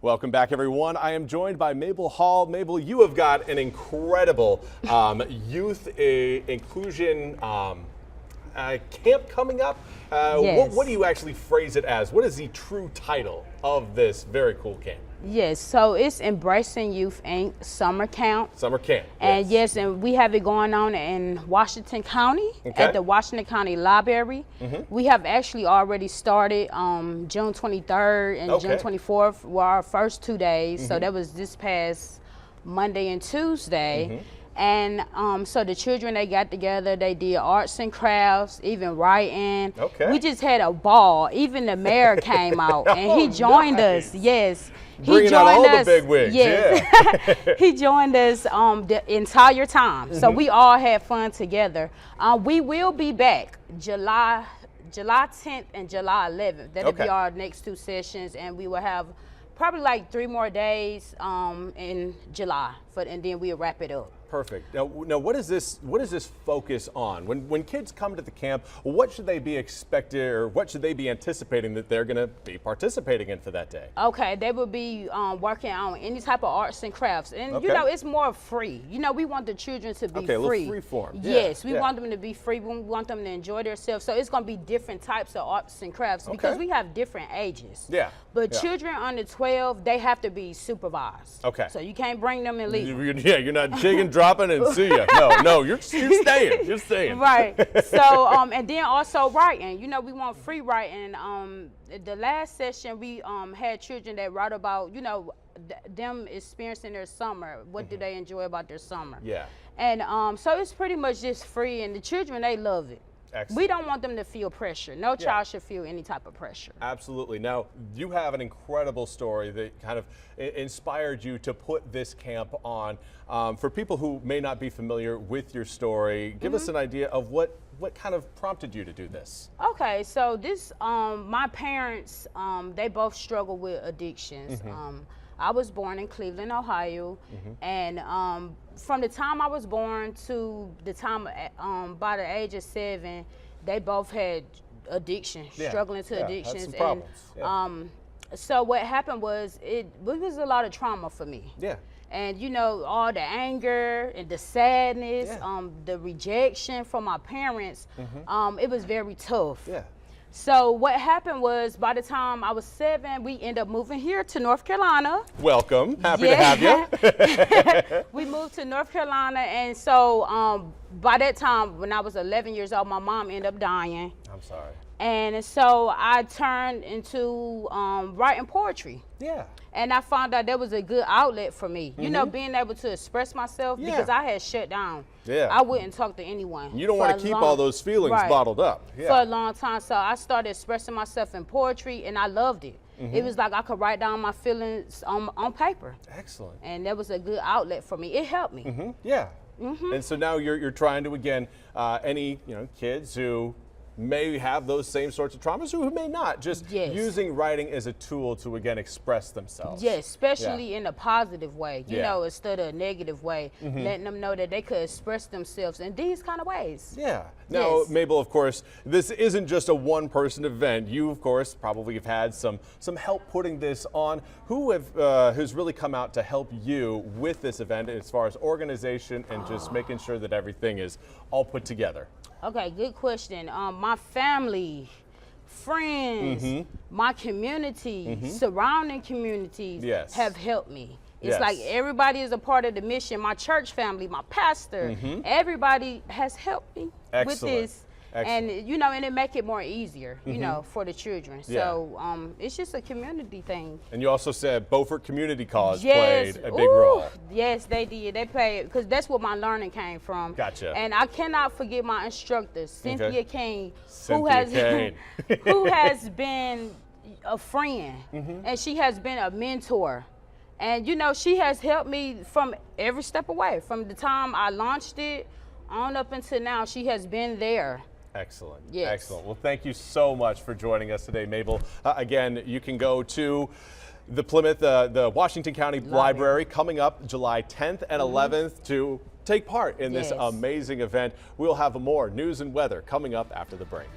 Welcome back, everyone. I am joined by Mabel Hall. Mabel, you have got an incredible youth inclusion camp coming up. Yes. What do you actually phrase it as? What is the true title of this very cool camp? Yes, so it's Embracing Youth Inc. Summer Camp. Summer camp. And yes, and we have it going on in Washington County at the Washington County Library. We have actually already started June 23rd and June 24th were our first 2 days. So that was this past Monday and Tuesday. And so the children, they got together, they did arts and crafts, even writing. We just had a ball. Even the mayor came out and he joined us. Yes. Bringing out all the big wigs. Yes. Yeah. He joined us the entire time. So we all had fun together. We will be back July 10th and July 11th. That'll be our next 2 sessions, and we will have probably like 3 more days in July, and then we'll wrap it up. Perfect. Now what is this focus on? When kids come to the camp, what should they be expected, or what should they be anticipating that they're going to be participating in for that day? Okay, they will be working on any type of arts and crafts, and you know, it's more free. You know, we want the children to be free. A little free form. Yes, we want them to be free. We want them to enjoy themselves. So it's going to be different types of arts and crafts because we have different ages. But children under 12, they have to be supervised. So you can't bring them and leave. You're not jigging, dropping, and see ya. No, you're staying. You're staying. Right. So and then also writing. You know, we want free writing. The last session we had children that wrote about, you know, them experiencing their summer. What do they enjoy about their summer? And so it's pretty much just free, and the children, they love it. Excellent. We don't want them to feel pressure. No child should feel any type of pressure. Absolutely. Now, you have an incredible story that kind of inspired you to put this camp on. For people who may not be familiar with your story, give us an idea of what kind of prompted you to do this. Okay, so this, my parents, they both struggle with addictions. I was born in Cleveland, Ohio, and from the time I was born to the time, by the age of 7, they both had addiction, struggling to addictions. Had some problems. So what happened was, it was a lot of trauma for me. And you know, all the anger and the sadness, the rejection from my parents, it was very tough. So what happened was, by the time I was 7, we ended up moving here to North Carolina. Welcome, happy to have you. We moved to North Carolina, and so by that time, when I was 11 years old, my mom ended up dying. I'm sorry. And so I turned into writing poetry. And I found out that was a good outlet for me. You know, being able to express myself, because I had shut down. I wouldn't talk to anyone. You don't want to keep all those feelings bottled up. For a long time. So I started expressing myself in poetry, and I loved it. It was like I could write down my feelings on paper. Excellent. And that was a good outlet for me. It helped me. And so now you're trying to, again, any kids who may have those same sorts of traumas, who may not, just using writing as a tool to, again, express themselves. Especially in a positive way, you know, instead of a negative way, letting them know that they could express themselves in these kind of ways. Now, Mabel, of course, this isn't just a one-person event. You, of course, probably have had some help putting this on. Who's really come out to help you with this event as far as organization and just making sure that everything is all put together? Okay, good question. My family, friends, my community, surrounding communities have helped me. It's like everybody is a part of the mission. My church family, my pastor, everybody has helped me with this. And you know, and it make it more easier, you know, for the children. So it's just a community thing. And you also said Beaufort Community College played a big role. Yes, they did. They played, because that's where my learning came from. And I cannot forget my instructor, Cynthia King, who has been a friend, and she has been a mentor. And you know, she has helped me from every step away. From the time I launched it on up until now, she has been there. Excellent. Excellent. Well, thank you so much for joining us today, Mabel. Again, you can go to the Plymouth, the Washington County Library coming up July 10th and 11th to take part in this amazing event. We'll have more news and weather coming up after the break.